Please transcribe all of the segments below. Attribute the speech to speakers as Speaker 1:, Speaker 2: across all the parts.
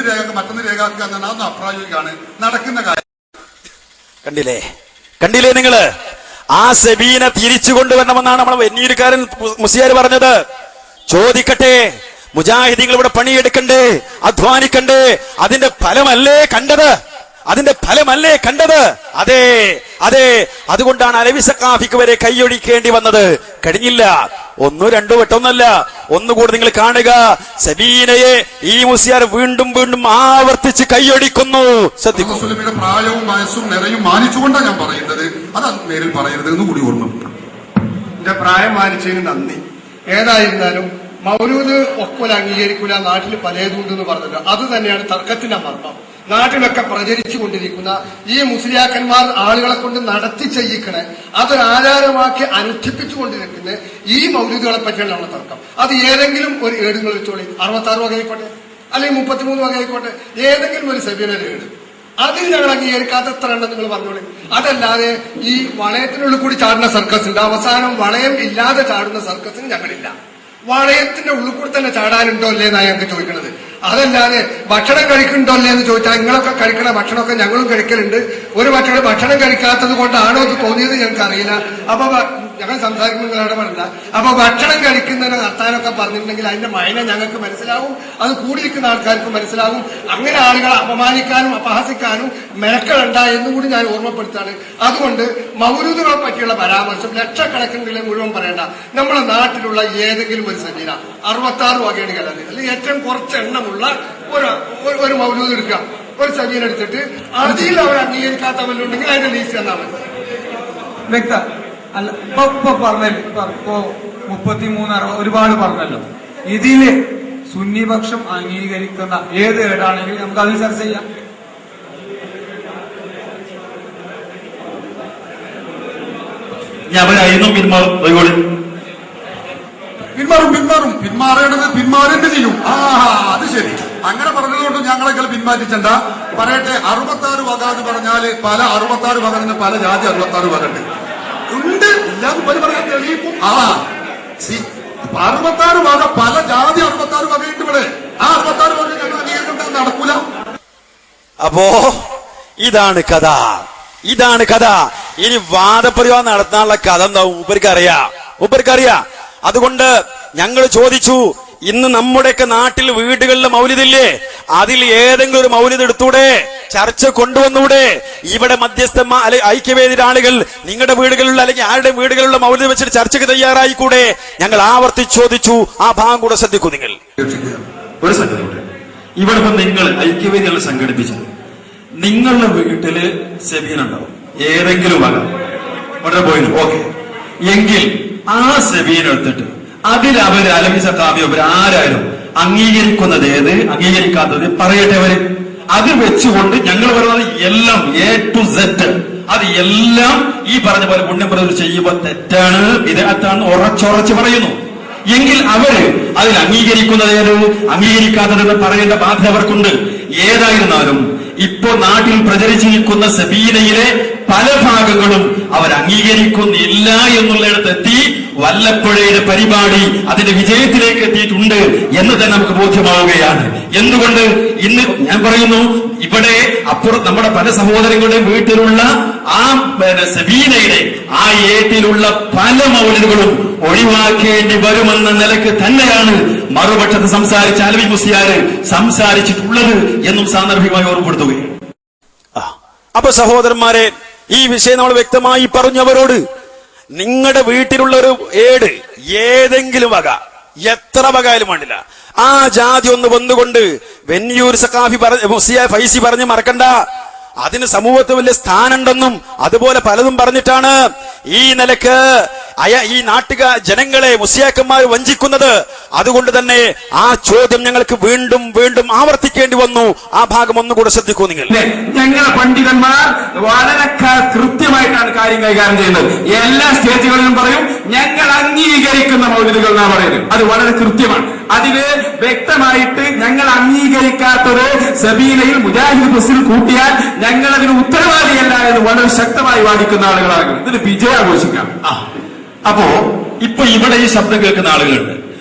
Speaker 1: ഒന്ന് രേഖ മറ്റൊന്ന് രേഖാക്കുക എന്നാണ്. അതൊന്നും അപ്രായോഗികമാണ്, നടക്കുന്ന കാര്യം.
Speaker 2: കണ്ടില്ലേ നിങ്ങള്? ആ സെബീനെ തിരിച്ചു കൊണ്ടുവരണമെന്നാണ് നമ്മളെ വെന്നീരുകാരൻ മുസ്ലിയാർ പറഞ്ഞത്. ചോദിക്കട്ടെ, മുജാഹിദീങ്ങൾ ഇവിടെ പണിയെടുക്കണ്ടേ, അധ്വാനിക്കണ്ടേ? അതിന്റെ ഫലമല്ലേ കണ്ടത്? അതെ, അതുകൊണ്ടാണ് അലവി സഖാഫിക്ക് വരെ കൈയൊഴിക്കേണ്ടി വന്നത്. കഴിഞ്ഞില്ല. 1-2 വട്ടമൊന്നല്ല, ഒന്നുകൂടി നിങ്ങൾ കാണുക. സബീനയെ ഈ മുസ്ലിയാർ വീണ്ടും ആവർത്തിച്ച് കൈയൊടിക്കുന്നു.
Speaker 1: ശ്രദ്ധിക്കും. പ്രായവും വയസ്സും നിറയും മാനിച്ചുകൊണ്ടാണ് ഞാൻ പറയുന്നത്. അത് നേരിൽ പറയരുത് എന്ന് കൂടി ഓർമ്മ.
Speaker 3: എന്റെ പ്രായം മാനിച്ചതിന് നന്ദി. ഏതായിരുന്നാലും മൗലൂദ് ഒക്കോല അംഗീകരിക്കൂല, നാട്ടിൽ പലതുണ്ടെന്ന് പറഞ്ഞല്ലോ. അത് തന്നെയാണ് തർക്കത്തിന്റെ മർമ്മം. നാട്ടിലൊക്കെ പ്രചരിച്ചു കൊണ്ടിരിക്കുന്ന ഈ മുസ്ലിയാക്കന്മാർ ആളുകളെ കൊണ്ട് നടത്തി ചെയ്യിക്കണേ, അതൊരു ആചാരമാക്കി അനുഷ്ഠിപ്പിച്ചുകൊണ്ടിരിക്കുന്ന ഈ മൗലൂദുകളെ പറ്റിയാണ് നമ്മുടെ തർക്കം. അത് ഏതെങ്കിലും ഒരു ഏടുകൾ വെച്ചോളി, 66 വകയായിക്കോട്ടെ, അല്ലെങ്കിൽ 33 വകയായിക്കോട്ടെ, ഏതെങ്കിലും ഒരു സബീനയുടെ ഏട്, അതിൽ ഞങ്ങൾ അംഗീകരിക്കാത്ത എത്ര എണ്ണം നിങ്ങൾ പറഞ്ഞോളി. അതല്ലാതെ ഈ വളയത്തിനുള്ളിൽ കൂടി ചാടുന്ന സർക്കസ് ഉണ്ട്, അവസാനം വളയം ഇല്ലാതെ ചാടുന്ന സർക്കസിന് ഞങ്ങളില്ല. വളയത്തിന്റെ ഉള്ളിൽ കൂടി തന്നെ ചാടാനുണ്ടോ അല്ലേ എന്നാണ് ഞങ്ങൾക്ക് ചോദിക്കുന്നത്. അതല്ലാതെ ഭക്ഷണം കഴിക്കുന്നുണ്ടോ അല്ലേ എന്ന് ചോദിച്ചാൽ നിങ്ങളൊക്കെ കഴിക്കണ ഭക്ഷണമൊക്കെ ഞങ്ങളും കഴിക്കലുണ്ട്. ഒരു ഭക്ഷണം കഴിക്കാത്തത് കൊണ്ടാണോ എന്ന് തോന്നിയത് ഞങ്ങൾക്ക് അറിയില്ല. അപ്പൊ ഞങ്ങൾ സംസാരിക്കുമ്പോൾ നിങ്ങൾ ഇടപെടണ്ട. അപ്പൊ ഭക്ഷണം കഴിക്കുന്നതിന് വർത്താനൊക്കെ പറഞ്ഞിട്ടുണ്ടെങ്കിൽ അതിന്റെ മൈന ഞങ്ങൾക്ക് മനസ്സിലാവും, അത് കൂടിയിരിക്കുന്ന ആൾക്കാർക്ക് മനസ്സിലാവും. അങ്ങനെ ആളുകളെ അപമാനിക്കാനും അപഹസിക്കാനും മെനക്കെടണ്ട എന്നും കൂടി ഞാൻ ഓർമ്മപ്പെടുത്താണ്. അതുകൊണ്ട് മൗലൂദുകളെ പറ്റിയുള്ള പരാമർശം ലക്ഷക്കണക്കിന് മുഴുവൻ പറയണ്ട. നമ്മുടെ നാട്ടിലുള്ള ഏതെങ്കിലും ഒരു സബീന 66 വകയുടെ കലർത്തി, അല്ലെങ്കിൽ ഏറ്റവും കുറച്ച് എണ്ണമുള്ള ഒരു മൗലൂദ് എടുക്കുക, ഒരു സബീന എടുത്തിട്ട് അതിൽ അവർ അംഗീകരിക്കാത്തവരുണ്ടെങ്കിൽ അതിന്റെ ലീസ്റ്റ് തന്നാൽ മതി.
Speaker 4: വ്യക്ത അല്ല, ഇപ്പൊ പറഞ്ഞല്ലോ, ഇപ്പൊ 33 ഒരുപാട് പറഞ്ഞല്ലോ. ഇതില് സുന്നിപക്ഷം അംഗീകരിക്കുന്ന ഏത് ഏടാണെങ്കിലും നമുക്ക് അതിൽ ചർച്ച ചെയ്യാം.
Speaker 1: പിന്മാറേണ്ടത് ചെയ്യും. അത് ശരി. അങ്ങനെ പറഞ്ഞതുകൊണ്ട് ഞങ്ങളെങ്കിലും പിന്മാറ്റിച്ചണ്ട. പറയട്ടെ, 66 വക എന്ന് പറഞ്ഞാല് പല 66 വക നിന്ന് പല ജാതി 66 വക ഉണ്ട്. ഇല്ലാന്ന് പറയാൻ തെളിയിക്കും. 66 വക പല ജാതി 66 വകയുണ്ട് ഇവിടെ. ആ 66 വക ഞങ്ങൾ അംഗീകരിക്കേണ്ടത് നടക്കൂല.
Speaker 2: അപ്പോ ഇതാണ് കഥ. ഇനി വാദപ്രയോഗം നടത്താനുള്ള കഥ എന്താവും മൂപ്പർക്കറിയാം. അതുകൊണ്ട് ഞങ്ങൾ ചോദിച്ചു, ഇന്ന് നമ്മുടെയൊക്കെ നാട്ടിൽ വീടുകളിലെ മൗലിദില്ലേ, അതിൽ ഏതെങ്കിലും ഒരു മൗലിദ് എടുത്തൂടെ, ചർച്ച കൊണ്ടുവന്നൂടെ? ഇവിടെ മധ്യസ്ഥ ഐക്യവേദിയുടെ ആളുകൾ നിങ്ങളുടെ വീടുകളിലുള്ള അല്ലെങ്കിൽ ആരുടെ വീടുകളിലുള്ള മൗലിദ് വെച്ചിട്ട് ചർച്ചയ്ക്ക് തയ്യാറായിക്കൂടെ? ഞങ്ങൾ ആവർത്തിച്ച് ചോദിച്ചു. ആ ഭാഗം കൂടെ ശ്രദ്ധിക്കൂ നിങ്ങൾ.
Speaker 5: ഒരു സംഗതി ഇവിടെ ഇപ്പൊ നിങ്ങൾ ഐക്യവേദികൾ സംഘടിപ്പിച്ചത്, നിങ്ങളുടെ വീട്ടില് സെബീനുണ്ടാവും ഏതെങ്കിലും വക വളരെ പോയി, ഓക്കെ എങ്കിൽ ആ സെബീൻ എടുത്തിട്ട് അതിൽ അവർ അലവി സഖാഫി ആരായാലും അംഗീകരിക്കുന്നത് ഏത്, അംഗീകരിക്കാത്തത് പറയട്ടെ അവര്. അത് വെച്ചുകൊണ്ട് ഞങ്ങൾ പറയുന്നത് എല്ലാം A to Z, അത് എല്ലാം ഈ പറഞ്ഞ പോലെ പുണ്യപ്രവൃത്തി ചെയ്യുമ്പോൾ തെറ്റാണ്, വിദഅത്താണ് ഉറച്ചുറച്ച് പറയുന്നു. എങ്കിൽ അവര് അതിൽ അംഗീകരിക്കുന്നത് ഏത്, അംഗീകരിക്കാത്തതെന്ന് പറയേണ്ട ബാധ്യത അവർക്കുണ്ട്. ഏതായിരുന്നാലും ഇപ്പോ നാട്ടിൽ പ്രചരിച്ചിരിക്കുന്ന സബീനയിലെ പല ഭാഗങ്ങളും അവർ അംഗീകരിക്കുന്നില്ല എന്നുള്ളിടത്തെത്തി വല്ലപ്പുഴയുടെ പരിപാടി അതിന്റെ വിജയത്തിലേക്ക് എത്തിയിട്ടുണ്ട് എന്ന് തന്നെ നമുക്ക് ബോധ്യമാവുകയാണ്. എന്തുകൊണ്ട് ഇന്ന് ഞാൻ പറയുന്നു, ഇവിടെ അപ്പുറം നമ്മുടെ പല സഹോദരങ്ങളുടെയും വീട്ടിലുള്ള ആ സബീനയുടെ ആ ഏട്ടിലുള്ള പല മൗലിദുകളും ഒഴിവാക്കേണ്ടി വരുമെന്ന നിലക്ക് തന്നെയാണ് മറുപക്ഷത്ത് സംസാരിച്ച അലവി മുസ്ലിയാര് സംസാരിച്ചിട്ടുള്ളത് എന്നും സാന്ദർഭികമായി ഓർമ്മപ്പെടുത്തുകയാണ്.
Speaker 2: അപ്പൊ സഹോദരന്മാരെ, ഈ വിഷയം നമ്മൾ വ്യക്തമായി പറഞ്ഞവരോട്, നിങ്ങളുടെ വീട്ടിലുള്ള ഒരു ഏട് ഏതെങ്കിലും വക, എത്ര വകയാലും വേണ്ടില്ല, ആ ജാതി ഒന്ന് വന്നുകൊണ്ട് വെന്നിയൂർ സഖാഫി ഫൈസി പറഞ്ഞ് മറക്കണ്ട. അതിന് സമൂഹത്തിൽ വലിയ സ്ഥാനമുണ്ടെന്നും അതുപോലെ പലതും പറഞ്ഞിട്ടാണ് ഈ നിലക്ക് ഈ നാട്ടുക ജനങ്ങളെ മുസ്ലിയാക്കന്മാർ വഞ്ചിക്കുന്നത്. അതുകൊണ്ട് തന്നെ ആ ചോദ്യം ഞങ്ങൾക്ക് വീണ്ടും വീണ്ടും ആവർത്തിക്കേണ്ടി വന്നു. ആ ഭാഗം ഒന്നുകൂടെ ശ്രദ്ധിക്കൂ നിങ്ങൾ.
Speaker 4: ഞങ്ങളെ പണ്ഡിതന്മാർ വളരെ കൃത്യമായിട്ടാണ് കാര്യം കൈകാര്യം ചെയ്യുന്നത്. എല്ലാ സ്റ്റേജുകളിലും പറയും ഞങ്ങൾ അംഗീകരിക്കുന്ന മൗലിദുകൾ എന്നാണ് പറയുന്നത്. അത് വളരെ കൃത്യമാണ്. അതില് വ്യക്തമായിട്ട് ഞങ്ങൾ അംഗീകരിക്കാത്തത് സബീനയിൽ മുജാഹിദ് ബസ്സിൽ കൂട്ടിയാൽ ഞങ്ങൾ അതിന് ഉത്തരവാദിയല്ല എന്ന് വളരെ ശക്തമായി വാദിക്കുന്ന ആളുകളാണ്. ഇതിന് വിജയാഘോഷിക്കാം.
Speaker 5: അപ്പോ ഇപ്പൊ ഇവിടെ ഈ ശബ്ദം കേൾക്കുന്ന ആളുകളുണ്ട്,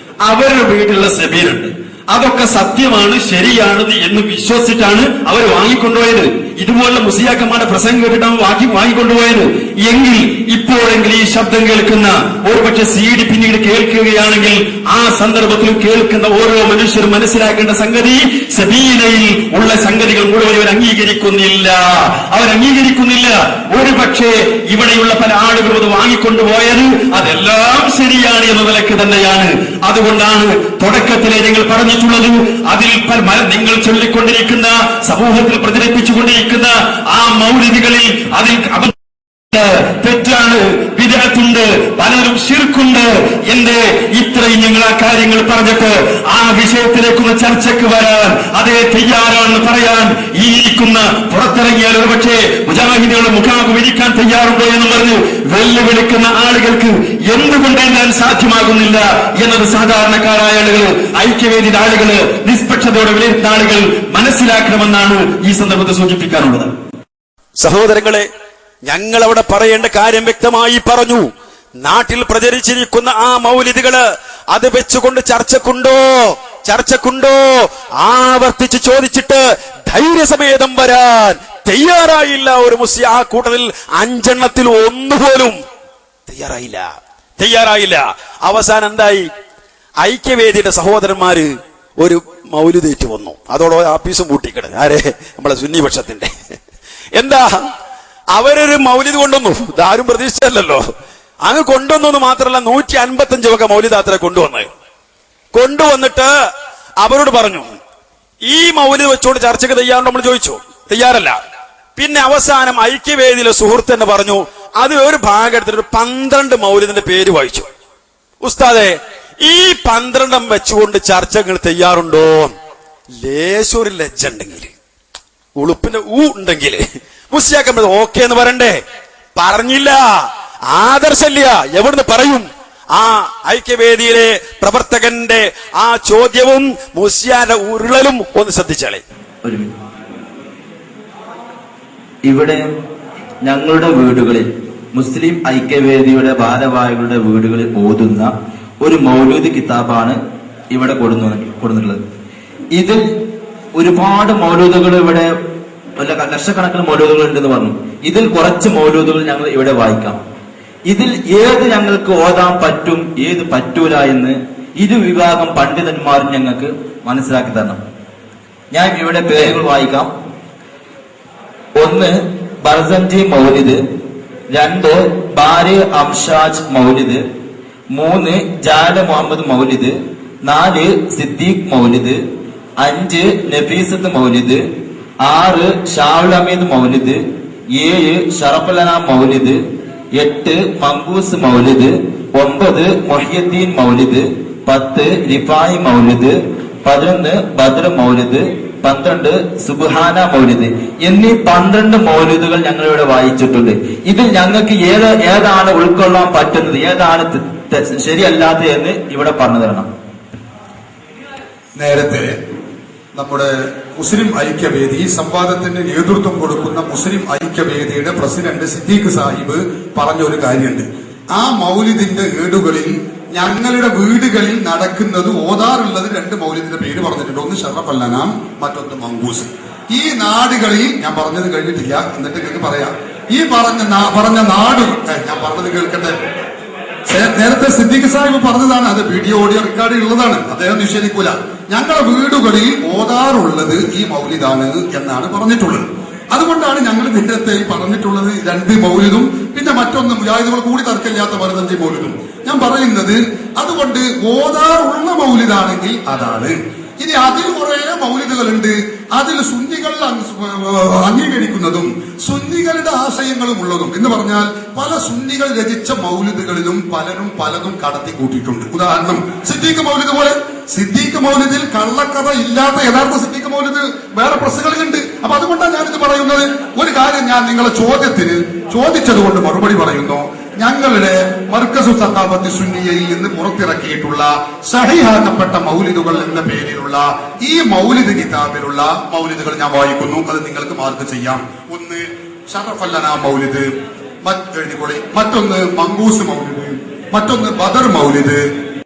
Speaker 5: അവരുടെ വീട്ടിലുള്ള സബീനുണ്ട്, അതൊക്കെ സത്യമാണ്, ശരിയാണ് എന്ന് വിശ്വസിച്ചിട്ടാണ് അവർ വാങ്ങിക്കൊണ്ടുപോയത്. ഇതുപോലുള്ള മുസ്ലിയാക്കന്മാരുടെ പ്രസംഗം കേട്ടിട്ടാണ് വാങ്ങിക്കൊണ്ടുപോയത്. എങ്കിൽ ഇപ്പോഴെങ്കിൽ ഈ ശബ്ദം കേൾക്കുന്ന ഒരുപക്ഷെ CD പിന്നീട് കേൾക്കുകയാണെങ്കിൽ ആ സന്ദർഭത്തിൽ കേൾക്കുന്ന ഓരോ മനുഷ്യരും മനസ്സിലാക്കേണ്ട സംഗതി, സബീനയിൽ ഉള്ള സംഗതികൾ മുഴുവൻ അവർ അംഗീകരിക്കുന്നില്ല. ഒരുപക്ഷെ ഇവിടെയുള്ള പല ആളുകളും അത് വാങ്ങിക്കൊണ്ടുപോയത് അതെല്ലാം ശരിയാണ് എന്ന നിലയ്ക്ക് തന്നെയാണ്. അതുകൊണ്ടാണ് തുടക്കത്തിലെ നിങ്ങൾ പറഞ്ഞിട്ടുള്ളത്, അതിൽ നിങ്ങൾ ചൊല്ലിക്കൊണ്ടിരിക്കുന്ന, സമൂഹത്തിൽ പ്രചരിപ്പിച്ചുകൊണ്ടിരിക്കുന്ന ആ മൗലിദികളിൽ അതിൽ തെറ്റാണ്, വിദഅത്തുണ്ട്, പലരും ശിർക്കുണ്ട്. എന്റെ ഇത്രയും ഞങ്ങൾ ആ കാര്യങ്ങൾ പറഞ്ഞിട്ട് ആ വിഷയത്തിലേക്കുള്ള ചർച്ചയ്ക്ക് വരാൻ അതേ തയ്യാറാണെന്ന് പറയാൻ ഈ ഇരിക്കുന്ന പുറത്തിറങ്ങിയാൽ ഒരുപക്ഷെ മുജാഹിദുകളുടെ മുഖാമുഖം ഇരിക്കാൻ തയ്യാറുണ്ടോ എന്ന് പറഞ്ഞ് വെല്ലുവിളിക്കുന്ന ആളുകൾക്ക് എന്തുകൊണ്ട് എഴുതാൻ സാധ്യമാകുന്നില്ല എന്നത് സാധാരണക്കാരായ ആളുകൾ, ഐക്യവേദിയുടെ ആളുകൾ, നിഷ്പക്ഷതയോടെ വിലയിരുത്തുന്ന ആളുകൾ മനസ്സിലാക്കണമെന്നാണ് ഈ സന്ദർഭത്തിൽ സൂചിപ്പിക്കാനുള്ളത്.
Speaker 2: സഹോദരങ്ങളെ, ഞങ്ങൾ അവിടെ പറയേണ്ട കാര്യം വ്യക്തമായി പറഞ്ഞു. നാട്ടിൽ പ്രചരിച്ചിരിക്കുന്ന ആ മൗലിദുകള് അത് വെച്ചുകൊണ്ട് ചർച്ചക്കുണ്ടോ ആവർത്തിച്ച് ചോദിച്ചിട്ട് ധൈര്യസമേതം വരാൻ തയ്യാറായില്ല ഒരു മുസ്ലിം. ആ കൂട്ടത്തിൽ 5 എണ്ണത്തിൽ ഒന്നുപോലും തയ്യാറായില്ല. അവസാനം എന്തായി? ഐക്യവേദിയുടെ സഹോദരന്മാര് ഒരു മൗലിദേറ്റ് വന്നു. അതോടെ ആഫീസും പൂട്ടിക്കിട്. ആരെ? നമ്മളെ സുന്നിപക്ഷത്തിന്റെ. എന്താ, അവരൊരു മൗലിദ് കൊണ്ടുവന്നു. ഇതാരും പ്രതീക്ഷിച്ചല്ലോ. അങ്ങ് കൊണ്ടുവന്നു മാത്രമല്ല, 155 വക മൗലിദാത്ര കൊണ്ടുവന്നിട്ട് അവരോട് പറഞ്ഞു, ഈ മൗലിദ് വെച്ചുകൊണ്ട് ചർച്ചയ്ക്ക് തയ്യാറുണ്ടോ? നമ്മൾ ചോദിച്ചു, തയ്യാറല്ല. പിന്നെ അവസാനം ഐക്യവേദിയിലെ സുഹൃത്ത് എന്ന് പറഞ്ഞു, അത് ഒരു ഭാഗം എടുത്തിട്ട് 12 മൗലിദിന്റെ പേര് വായിച്ചു. ഉസ്താദെ, ഈ 12 വെച്ചുകൊണ്ട് ചർച്ചകൾ തയ്യാറുണ്ടോ? ലേശൊരു ലജ്ജ ഉണ്ടെങ്കിൽ, ഉളുപ്പിന്റെ ഉണ്ടെങ്കിൽ മുസ്ലിയാക്കം ഓക്കെ എന്ന് പറയണ്ടേ? പറഞ്ഞില്ല, ആദർശല്ല. എവിടുന്ന് പറയും? ആ ഐക്യവേദിയിലെ പ്രവർത്തകന്റെ ആ ചോദ്യവും മുസ്ലിയാന്റെ ഉരുളലും ഒന്ന് ശ്രദ്ധിച്ചാളെ.
Speaker 6: ഇവിടെ ഞങ്ങളുടെ വീടുകളിൽ, മുസ്ലിം ഐക്യവേദിയുടെ ഭാരവാഹികളുടെ വീടുകളിൽ ഓതുന്ന ഒരു മൗലൂദ് കിതാബാണ് ഇവിടെ കൊടുത്തിട്ടുള്ളത്. ഇതിൽ ഒരുപാട് മൗലൂദുകൾ, ഇവിടെ ലക്ഷക്കണക്കിന് മൗലൂദുകൾ ഉണ്ടെന്ന് പറഞ്ഞു. ഇതിൽ കുറച്ച് മൗലൂദുകൾ ഞങ്ങൾ ഇവിടെ വായിക്കാം. ഇതിൽ ഏത് ഞങ്ങൾക്ക് ഓതാൻ പറ്റും, ഏത് പറ്റൂല എന്ന് ഇരു വിഭാഗം പണ്ഡിതന്മാരും ഞങ്ങൾക്ക് മനസ്സിലാക്കി തരണം. ഞാൻ ഇവിടെ പേരുകൾ വായിക്കാം. 1 ബർസൻജി മൗലിദ്, 2 ബാരി അംഷാജ് മൗലിദ്, 3 ജാല മുഹമ്മദ് മൗലിദ്, 4 സിദ്ദീഖ് മൗലിദ്, 5 നഫീസത്ത് മൗലിദ്, 6 ഷാവുൽ ഹമീദ് മൗലിദ്, 7 ഷറഫലന മൗലിദ്, 8 മംബൂസ് മൗലിദ്, 9 മൊഹിയുദ്ദീൻ മൗലിദ്, 10 റിഫായി മൗലിദ്, 11 ബദ്ർ മൗലിദ്, 12 സുബ്ഹാന മൗലിദ് എന്നീ 12 മൗലിദുകൾ ഞങ്ങൾ ഇവിടെ വായിച്ചിട്ടുണ്ട്. ഇതിൽ ഞങ്ങൾക്ക് ഏതാണ് ഉൾക്കൊള്ളാൻ പറ്റുന്നത്, ഏതാണ് ശരിയല്ലാത്തത് എന്ന് ഇവിടെ പറഞ്ഞു തരണം.
Speaker 1: നേരത്തെ നമ്മുടെ മുസ്ലിം ഐക്യവേദി, ഈ സംവാദത്തിന് നേതൃത്വം കൊടുക്കുന്ന മുസ്ലിം ഐക്യവേദിയുടെ പ്രസിഡന്റ് സിദ്ദീഖ് സാഹിബ് പറഞ്ഞ ഒരു കാര്യമുണ്ട്. ആ മൗലിദിന്റെ ഏടുകളിൽ ഞങ്ങളുടെ വീടുകളിൽ നടക്കുന്നത്, ഓതാറുള്ളത് 2 മൗലിദിന്റെ പേര് പറഞ്ഞിട്ടുണ്ട്. ഒന്ന് ഷറഫ് അൽ-അനാം, മറ്റൊന്ന് മംഗൂസ്. ഈ നാടുകളിൽ, ഞാൻ പറഞ്ഞത് കഴിഞ്ഞിട്ടില്ല, എന്നിട്ട് നിങ്ങൾക്ക് പറയാം. ഈ പറഞ്ഞ നാട്, ഞാൻ പറഞ്ഞത് കേൾക്കട്ടെ. നേരത്തെ സിദ്ദീഖ് സാഹിബ് പറഞ്ഞതാണ്, അത് വീഡിയോ ഓഡിയോ റെക്കോർഡിൽ ഉള്ളതാണ്, അദ്ദേഹം നിഷേധിക്കൂല. ഞങ്ങളുടെ വീടുകളിൽ ഓതാറുള്ളത് ഈ മൗലിദാണ് എന്നാണ് പറഞ്ഞിട്ടുള്ളത്. അതുകൊണ്ടാണ് ഞങ്ങൾ നേരത്തെ പറഞ്ഞിട്ടുള്ളത് 2 മൗലിദും പിന്നെ മറ്റൊന്ന് മുജാഹിദുകൾ കൂടി തർക്കമില്ലാത്ത 15 മൗലിദും. ഞാൻ പറയുന്നത്, അതുകൊണ്ട് ഓതാറുള്ള മൗലിദാണെങ്കിൽ അതാണ്. ഇനി അതിൽ കുറെ മൗലിദുകളുണ്ട്, അതിൽ സുന്നികൾ അംഗീകരിക്കുന്നതും സുന്നികളുടെ ആശയങ്ങളും ഉള്ളതും എന്ന് പറഞ്ഞാൽ പല സുന്നികൾ രചിച്ച മൗലിദുകളിലും പലതും കടത്തി കൂട്ടിയിട്ടുണ്ട്. ഉദാഹരണം സിദ്ദീഖ് മൗലിദ് പോലെ. സിദ്ദീഖ് മൗലിദിൽ കള്ളക്കഥ ഇല്ലാത്ത യഥാർത്ഥ സിദ്ദീഖ് മൗലിദ് വേറെ പ്രസ്സുകളുണ്ട്. അപ്പൊ അതുകൊണ്ടാണ് ഞാനിത് പറയുന്നത്. ഒരു കാര്യം ഞാൻ നിങ്ങളെ ചോദിച്ചത് കൊണ്ട് മറുപടി പറയുന്നു. ഞങ്ങളുടെ മർക്കസു സഖാഫത്ത് സുന്നിയയിൽ നിന്ന് പുറത്തിറക്കിയിട്ടുള്ള സഹിഹാക്കപ്പെട്ട മൗലിദുകൾ എന്ന പേരിലുള്ള ഈ മൗലിദ് കിതാബിലുള്ള മൗലിദുകൾ ഞാൻ വായിക്കുന്നു. അത് നിങ്ങൾക്ക് മാർക്ക് ചെയ്യാം. 1 ഷറഫ് അൽ-അനാം മൗലിദ്, മറ്റൊന്ന് മംഗൂസ് മൗലിദ്, മറ്റൊന്ന് ബദർ മൗലിദ്,